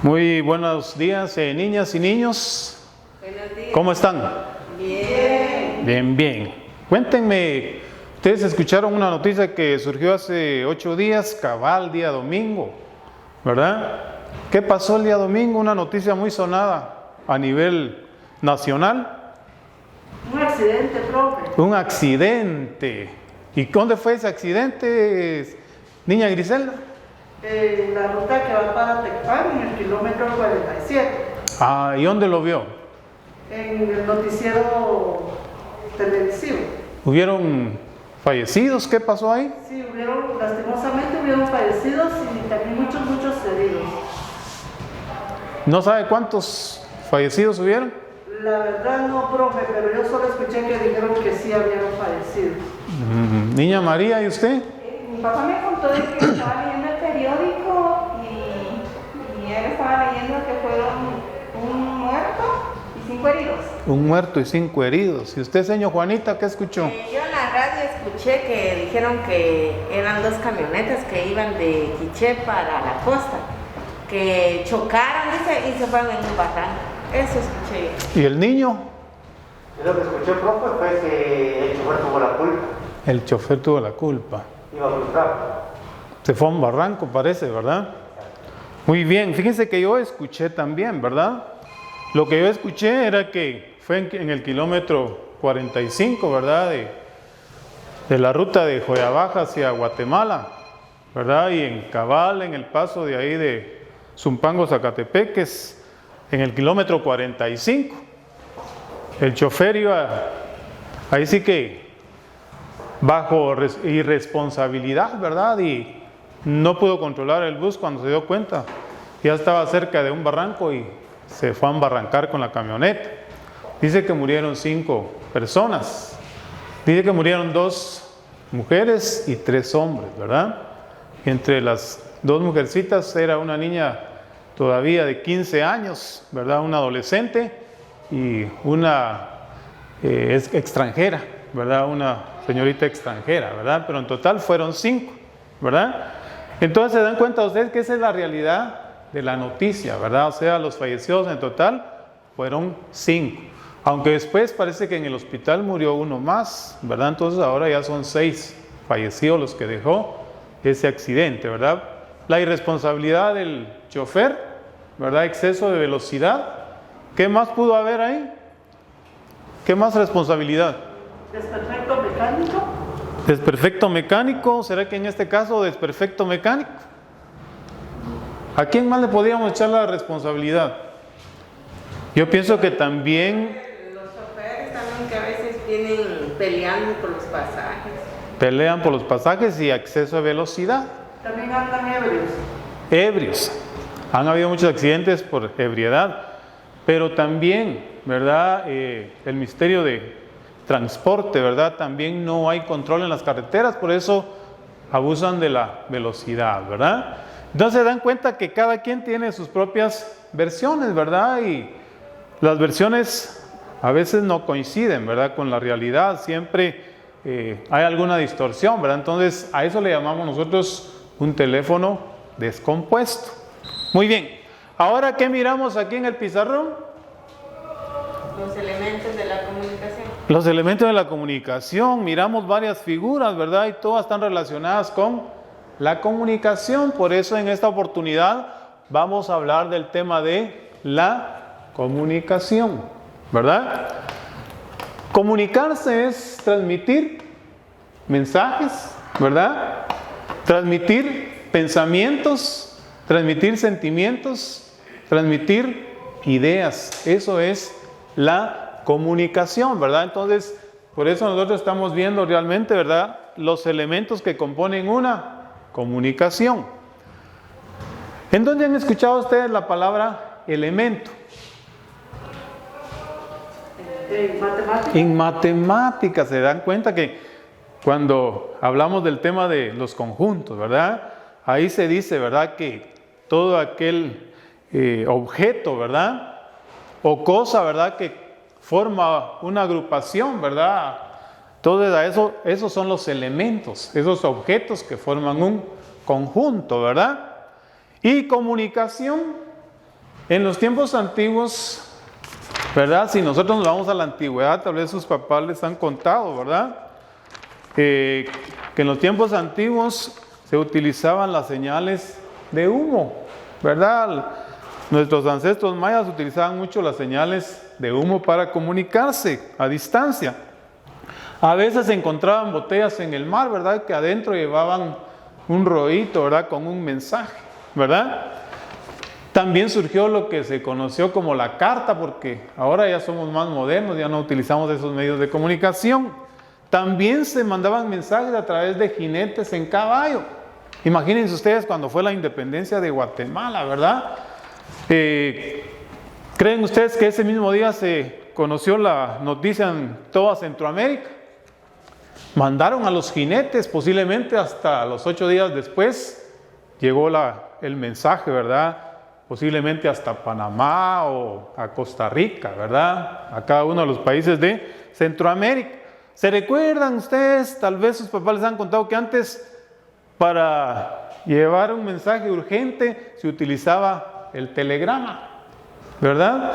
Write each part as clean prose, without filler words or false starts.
Muy buenos días, niñas y niños. Buenos días. ¿Cómo están? Bien. Bien, bien. Cuéntenme, ustedes escucharon una noticia que surgió hace 8 días, cabal, día domingo, ¿verdad? ¿Qué pasó el día domingo? Una noticia muy sonada a nivel nacional. Un accidente, profe. Un accidente. ¿Y dónde fue ese accidente, niña Griselda? La ruta que va para Tecpan, en el kilómetro 47. Ah, ¿y dónde lo vio? En el noticiero televisivo. ¿Hubieron fallecidos? ¿Qué pasó ahí? Sí, lastimosamente hubieron fallecidos y también muchos heridos. ¿No sabe cuántos fallecidos hubieron? La verdad no, profe, pero yo solo escuché que dijeron que sí habían fallecido. Niña María, ¿y usted? Mi papá me contó de que estaba leyendo el periódico y él estaba leyendo que fueron un muerto y 5 heridos. Un muerto y 5 heridos. ¿Y usted, señor Juanita, qué escuchó? Yo en la radio escuché que dijeron que eran 2 camionetas que iban de Quiché para la costa, que chocaron, dice, y se fueron en un barranco. Eso escuché. ¿Y el niño? Lo que escuché, profe, fue que el chofer tuvo la culpa. El chofer tuvo la culpa. Iba frustrado. Se fue a un barranco, parece, ¿verdad? Muy bien, fíjense que yo escuché también, ¿verdad? Lo que yo escuché era que fue en el kilómetro 45, ¿verdad? De la ruta de Joyabaja hacia Guatemala, ¿verdad? Y en cabal, en el paso de ahí de Zumpango, Zacatepeques, en el kilómetro 45. El chofer iba, ahí sí que bajo irresponsabilidad, ¿verdad? Y no pudo controlar el bus cuando se dio cuenta. Ya estaba cerca de un barranco y se fue a embarrancar con la camioneta. Dice que murieron 5 personas. Dice que murieron 2 mujeres y 3 hombres, ¿verdad? Entre las 2 mujercitas era una niña todavía de 15 años, ¿verdad? Una adolescente y una extranjera, ¿verdad? Una señorita extranjera, ¿verdad? Pero en total fueron 5, ¿verdad? Entonces se dan cuenta ustedes que esa es la realidad de la noticia, ¿verdad? O sea, los fallecidos en total fueron 5. Aunque después parece que en el hospital murió uno más, ¿verdad? Entonces ahora ya son 6 fallecidos los que dejó ese accidente, ¿verdad? La irresponsabilidad del chofer, ¿verdad? Exceso de velocidad. ¿Qué más pudo haber ahí? ¿Qué más responsabilidad? Desperfecto mecánico. Desperfecto mecánico, ¿será que en este caso desperfecto mecánico? ¿A quién más le podríamos echar la responsabilidad? Yo pienso que también Los choferes también que a veces vienen peleando por los pasajes. pelean por los pasajes y exceso de velocidad. También andan ebrios. Ebrios. Han habido muchos accidentes por ebriedad, pero también, ¿verdad? El Ministerio de Transporte, ¿verdad? También no hay control en las carreteras, por eso abusan de la velocidad, ¿verdad? Entonces se dan cuenta que cada quien tiene sus propias versiones, ¿verdad? Y las versiones a veces no coinciden, ¿verdad? Con la realidad, siempre hay alguna distorsión, ¿verdad? Entonces a eso le llamamos nosotros un teléfono descompuesto. Muy bien, ahora ¿qué miramos aquí en el pizarrón? Los elementos de la comunicación. Los elementos de la comunicación, miramos varias figuras, ¿verdad? Y todas están relacionadas con la comunicación. Por eso en esta oportunidad vamos a hablar del tema de la comunicación, ¿verdad? Comunicarse es transmitir mensajes, ¿verdad? Transmitir pensamientos, transmitir sentimientos, transmitir ideas. Eso es la comunicación, ¿verdad? Entonces, por eso nosotros estamos viendo realmente, ¿verdad?, los elementos que componen una comunicación. ¿En dónde han escuchado ustedes la palabra elemento? En matemáticas. En matemáticas. Se dan cuenta que cuando hablamos del tema de los conjuntos, ¿verdad?, ahí se dice, ¿verdad?, que todo aquel objeto, ¿verdad?, o cosa, ¿verdad?, que forma una agrupación, ¿verdad? Todo esos son los elementos, esos objetos que forman un conjunto, ¿verdad? Y comunicación En los tiempos antiguos, ¿verdad? Si nosotros nos vamos a la antigüedad, tal vez sus papás les han contado, ¿verdad? Que en los tiempos antiguos se utilizaban las señales de humo, ¿verdad? Nuestros ancestros mayas utilizaban mucho las señales de humo para comunicarse a distancia. A veces se encontraban botellas en el mar, ¿verdad? Que adentro llevaban un rollito, ¿verdad? Con un mensaje, ¿verdad? También surgió lo que se conoció como la carta, porque ahora ya somos más modernos, ya no utilizamos esos medios de comunicación. También se mandaban mensajes a través de jinetes en caballo. Imagínense ustedes cuando fue la independencia de Guatemala, ¿verdad? ¿Creen ustedes que ese mismo día se conoció la noticia en toda Centroamérica? Mandaron a los jinetes, posiblemente hasta los 8 días después llegó el mensaje, ¿verdad? Posiblemente hasta Panamá o a Costa Rica, ¿verdad? A cada uno de los países de Centroamérica. ¿Se recuerdan ustedes? Tal vez sus papás les han contado que antes para llevar un mensaje urgente se utilizaba el telegrama, ¿verdad?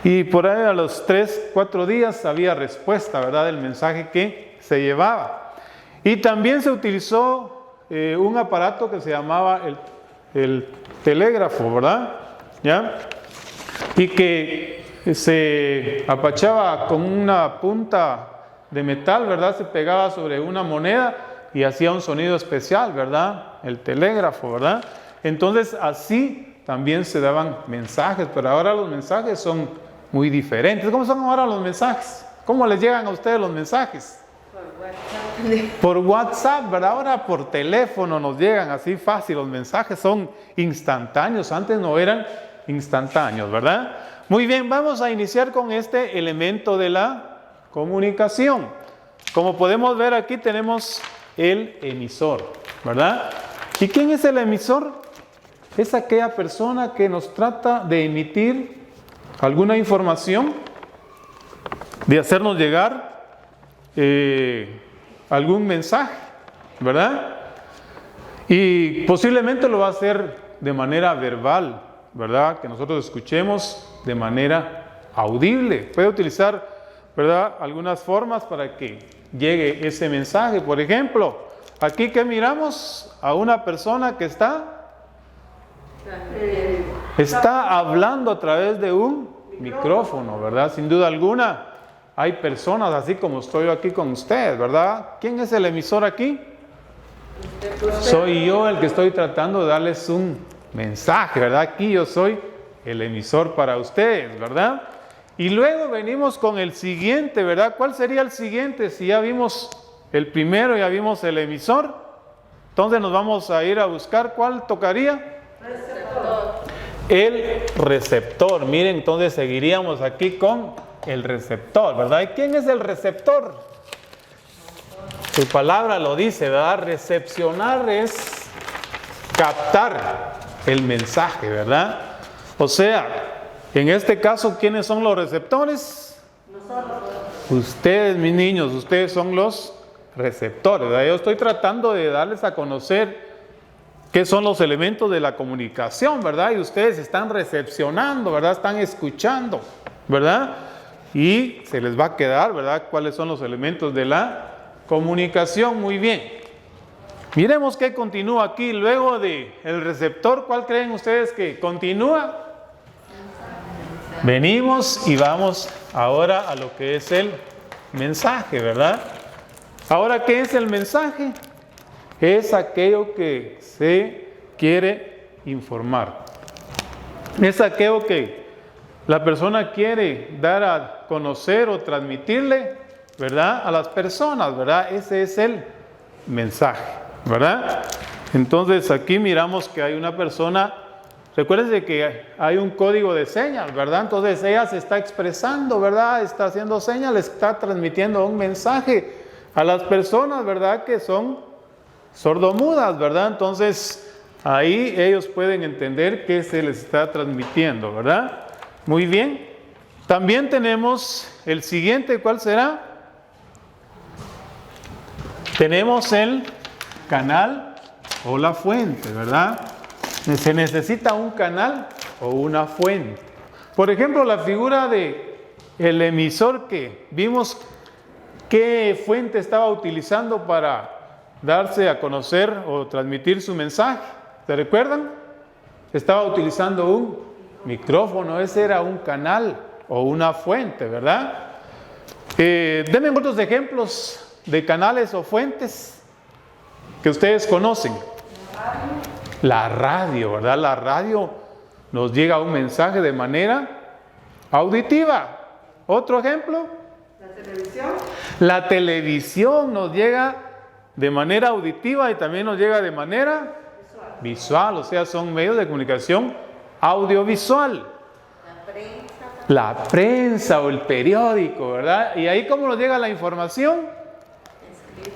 Y por ahí a los 3, 4 días había respuesta, ¿verdad? Del mensaje que se llevaba. Y también se utilizó un aparato que se llamaba el telégrafo, ¿verdad? ¿Ya? Y que se apachaba con una punta de metal, ¿verdad? Se pegaba sobre una moneda y hacía un sonido especial, ¿verdad? El telégrafo, ¿verdad? Entonces así también se daban mensajes, pero ahora los mensajes son muy diferentes. ¿Cómo son ahora los mensajes? ¿Cómo les llegan a ustedes los mensajes? Por WhatsApp, ¿verdad? Ahora por teléfono nos llegan así fácil, los mensajes son instantáneos, antes no eran instantáneos, ¿verdad? Muy bien, vamos a iniciar con este elemento de la comunicación. Como podemos ver aquí tenemos el emisor, ¿verdad? ¿Y quién es el emisor? Es aquella persona que nos trata de emitir alguna información, de hacernos llegar algún mensaje, ¿verdad? Y posiblemente lo va a hacer de manera verbal, ¿verdad? Que nosotros escuchemos de manera audible. Puede utilizar, ¿verdad?, algunas formas para que llegue ese mensaje. Por ejemplo, aquí que miramos a una persona que está hablando a través de un micrófono, ¿verdad? Sin duda alguna. Hay personas así como estoy aquí con ustedes, ¿verdad? ¿Quién es el emisor aquí? Soy yo el que estoy tratando de darles un mensaje, ¿verdad? Aquí yo soy el emisor para ustedes, ¿verdad? Y luego venimos con el siguiente, ¿verdad? ¿Cuál sería el siguiente? Si ya vimos el primero, ya vimos el emisor, entonces nos vamos a ir a buscar, ¿cuál tocaría? El receptor. Miren, entonces seguiríamos aquí con el receptor, ¿verdad? ¿Y quién es el receptor? Su palabra lo dice, ¿verdad? Recepcionar es captar el mensaje, ¿verdad? O sea, en este caso, ¿quiénes son los receptores? Nosotros. Ustedes, mis niños, ustedes son los receptores, ¿verdad? Yo estoy tratando de darles a conocer qué son los elementos de la comunicación, ¿verdad? Y ustedes están recepcionando, ¿verdad? Están escuchando, ¿verdad? Y se les va a quedar, ¿verdad?, cuáles son los elementos de la comunicación. Muy bien. Miremos qué continúa aquí. Luego de el receptor, ¿cuál creen ustedes que continúa? Venimos y vamos ahora a lo que es el mensaje, ¿verdad? Ahora, ¿qué es el mensaje? Es aquello que se quiere informar. Es aquello que la persona quiere dar a conocer o transmitirle, ¿verdad?, a las personas, ¿verdad? Ese es el mensaje, ¿verdad? Entonces aquí miramos que hay una persona, recuérdense que hay un código de señas, ¿verdad? Entonces ella se está expresando, ¿verdad? Está haciendo señas, le está transmitiendo un mensaje a las personas, ¿verdad?, que son sordomudas, ¿verdad? Entonces ahí ellos pueden entender qué se les está transmitiendo, ¿verdad? Muy bien. También tenemos el siguiente, ¿cuál será? Tenemos el canal o la fuente, ¿verdad? Se necesita un canal o una fuente. Por ejemplo, la figura de el emisor que vimos, ¿qué fuente estaba utilizando para darse a conocer o transmitir su mensaje? ¿Se recuerdan? Estaba utilizando un micrófono, ese era un canal o una fuente, ¿verdad? Denme otros ejemplos de canales o fuentes que ustedes conocen. La radio, ¿verdad? La radio nos llega un mensaje de manera auditiva. ¿Otro ejemplo? La televisión. La televisión nos llega de manera auditiva y también nos llega de manera visual, o sea, son medios de comunicación audiovisual. La prensa o el periódico, ¿verdad? Y ahí, ¿cómo nos llega la información?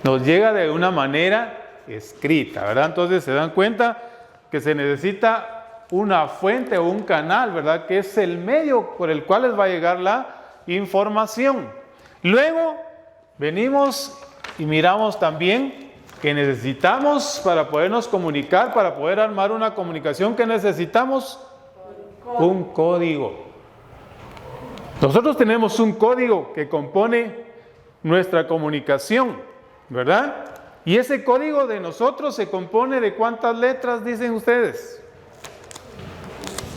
Nos llega de una manera escrita, ¿verdad? Entonces se dan cuenta que se necesita una fuente o un canal, ¿verdad? Que es el medio por el cual les va a llegar la información. Luego venimos y miramos también que necesitamos, para podernos comunicar, para poder armar una comunicación, que necesitamos un código. Nosotros tenemos un código que compone nuestra comunicación, ¿verdad? Y ese código de nosotros se compone de ¿cuántas letras dicen ustedes?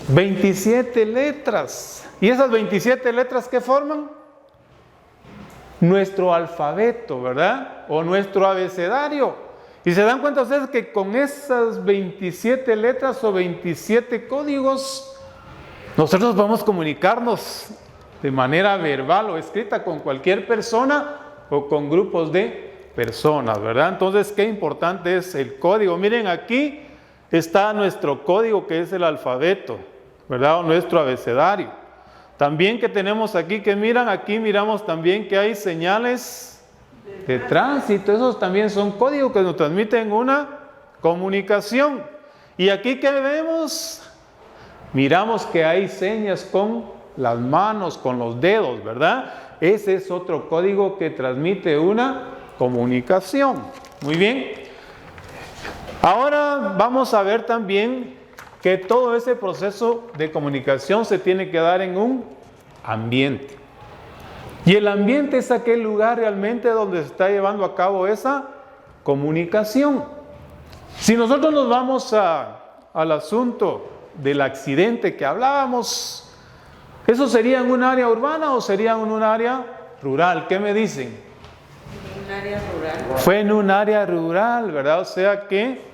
27 letras. ¿Y esas 27 letras qué forman? Nuestro alfabeto, ¿verdad? O nuestro abecedario. Y se dan cuenta ustedes que con esas 27 letras o 27 códigos, nosotros podemos comunicarnos de manera verbal o escrita con cualquier persona o con grupos de personas, ¿verdad? Entonces, qué importante es el código. Miren, aquí está nuestro código, que es el alfabeto, ¿verdad? O nuestro abecedario. También que tenemos aquí, que miran, aquí miramos también que hay señales de tránsito. Esos también son códigos que nos transmiten una comunicación. Y aquí que vemos, miramos que hay señas con las manos, con los dedos, ¿verdad? Ese es otro código que transmite una comunicación. Muy bien. Ahora vamos a ver también que todo ese proceso de comunicación se tiene que dar en un ambiente. Y el ambiente es aquel lugar realmente donde se está llevando a cabo esa comunicación. Si nosotros nos vamos al asunto del accidente que hablábamos, ¿eso sería en un área urbana o sería en un área rural? ¿Qué me dicen? En un área rural. Fue en un área rural, ¿verdad? O sea que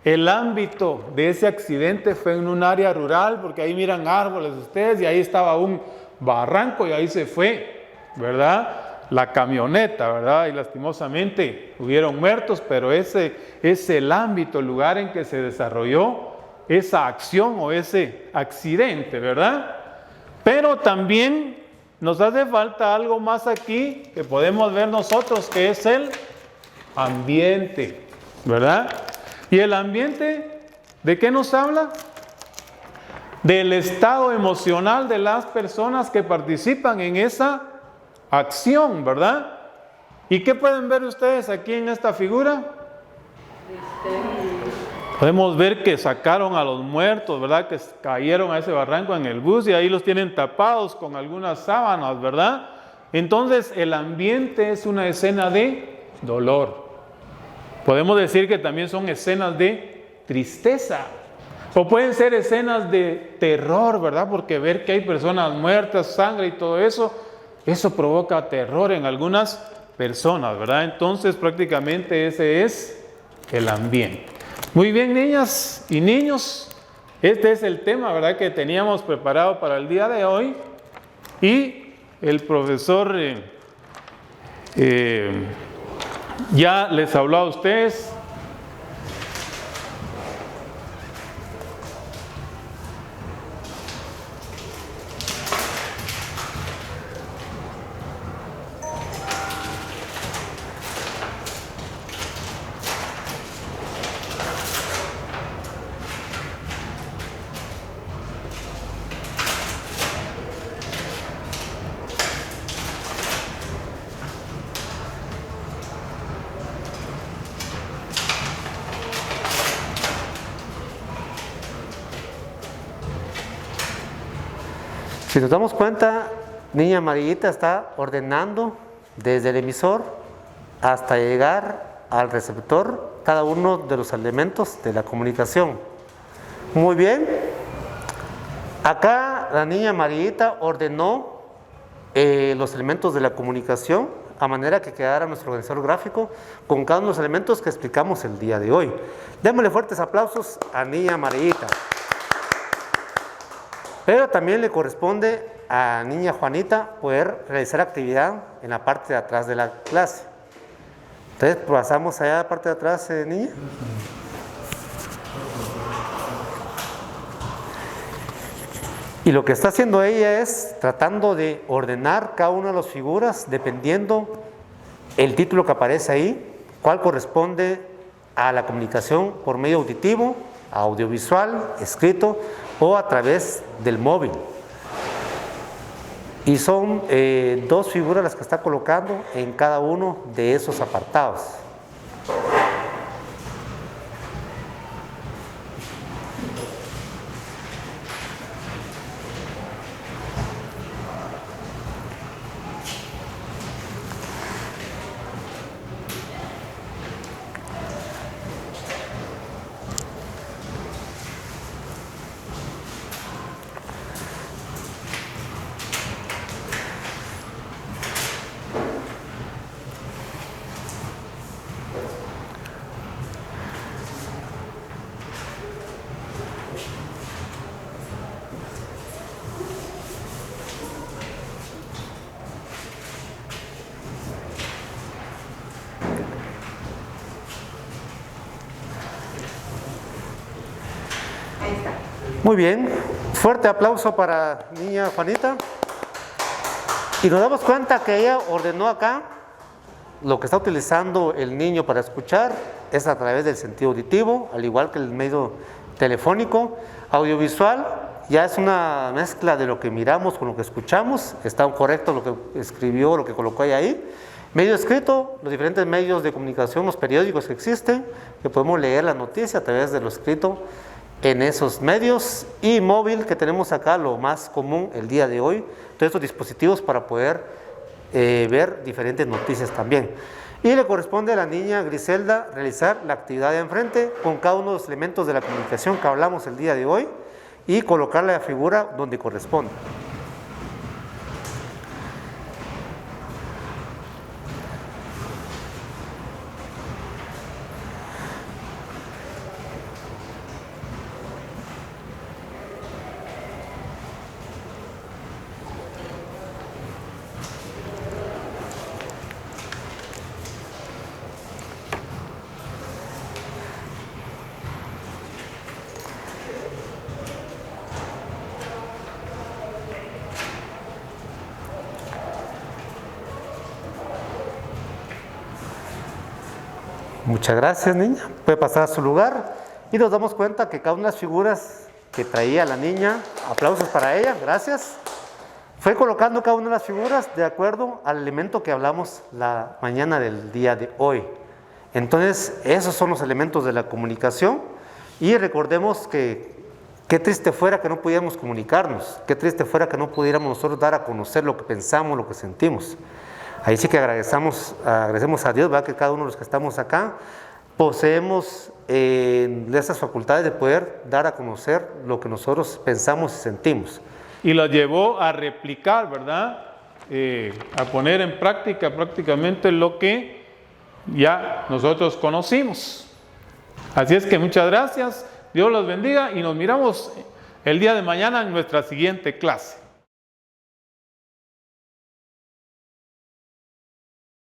el ámbito de ese accidente fue en un área rural, porque ahí miran árboles ustedes y ahí estaba un barranco y ahí se fue, ¿verdad? La camioneta, ¿verdad? Y lastimosamente hubieron muertos, pero ese es el ámbito, el lugar en que se desarrolló esa acción o ese accidente, ¿verdad? Pero también nos hace falta algo más aquí que podemos ver nosotros, que es el ambiente, ¿verdad? ¿Y el ambiente de qué nos habla? Del estado emocional de las personas que participan en esa acción, ¿verdad? ¿Y qué pueden ver ustedes aquí en esta figura? Podemos ver que sacaron a los muertos, ¿verdad? Que cayeron a ese barranco en el bus y ahí los tienen tapados con algunas sábanas, ¿verdad? Entonces el ambiente es una escena de dolor. Podemos decir que también son escenas de tristeza. O pueden ser escenas de terror, ¿verdad? Porque ver que hay personas muertas, sangre y todo eso, eso provoca terror en algunas personas, ¿verdad? Entonces prácticamente ese es el ambiente. Muy bien, niñas y niños, este es el tema, ¿verdad?, que teníamos preparado para el día de hoy. Y el profesor ya les habló a ustedes. Si nos damos cuenta, niña amarillita está ordenando desde el emisor hasta llegar al receptor cada uno de los elementos de la comunicación. Muy bien. Acá la niña amarillita ordenó los elementos de la comunicación a manera que quedara nuestro organizador gráfico con cada uno de los elementos que explicamos el día de hoy. Démosle fuertes aplausos a niña amarillita. Pero también le corresponde a niña Juanita poder realizar actividad en la parte de atrás de la clase. Entonces pasamos allá a la parte de atrás, niña. Y lo que está haciendo ella es tratando de ordenar cada una de las figuras dependiendo el título que aparece ahí, cuál corresponde a la comunicación por medio auditivo, audiovisual, escrito o a través del móvil. Y son 2 figuras las que está colocando en cada uno de esos apartados. Muy bien, fuerte aplauso para niña Juanita. Y nos damos cuenta que ella ordenó acá lo que está utilizando el niño para escuchar es a través del sentido auditivo, al igual que el medio telefónico. Audiovisual ya es una mezcla de lo que miramos con lo que escuchamos, está correcto lo que escribió, lo que colocó ahí. Medio escrito, los diferentes medios de comunicación, los periódicos que existen, que podemos leer la noticia a través de lo escrito en esos medios, y móvil, que tenemos acá lo más común el día de hoy, todos estos dispositivos para poder ver diferentes noticias también. Y le corresponde a la niña Griselda realizar la actividad de enfrente con cada uno de los elementos de la comunicación que hablamos el día de hoy y colocar la figura donde corresponde. Muchas gracias, niña. Puede pasar a su lugar y nos damos cuenta que cada una de las figuras que traía la niña, aplausos para ella, gracias, fue colocando cada una de las figuras de acuerdo al elemento que hablamos la mañana del día de hoy. Entonces, esos son los elementos de la comunicación y recordemos que qué triste fuera que no pudiéramos comunicarnos, qué triste fuera que no pudiéramos nosotros dar a conocer lo que pensamos, lo que sentimos. Ahí sí que agradecemos a Dios, ¿verdad? Que cada uno de los que estamos acá poseemos esas facultades de poder dar a conocer lo que nosotros pensamos y sentimos. Y lo llevó a replicar, ¿verdad? A poner en práctica prácticamente lo que ya nosotros conocimos. Así es que muchas gracias, Dios los bendiga y nos miramos el día de mañana en nuestra siguiente clase.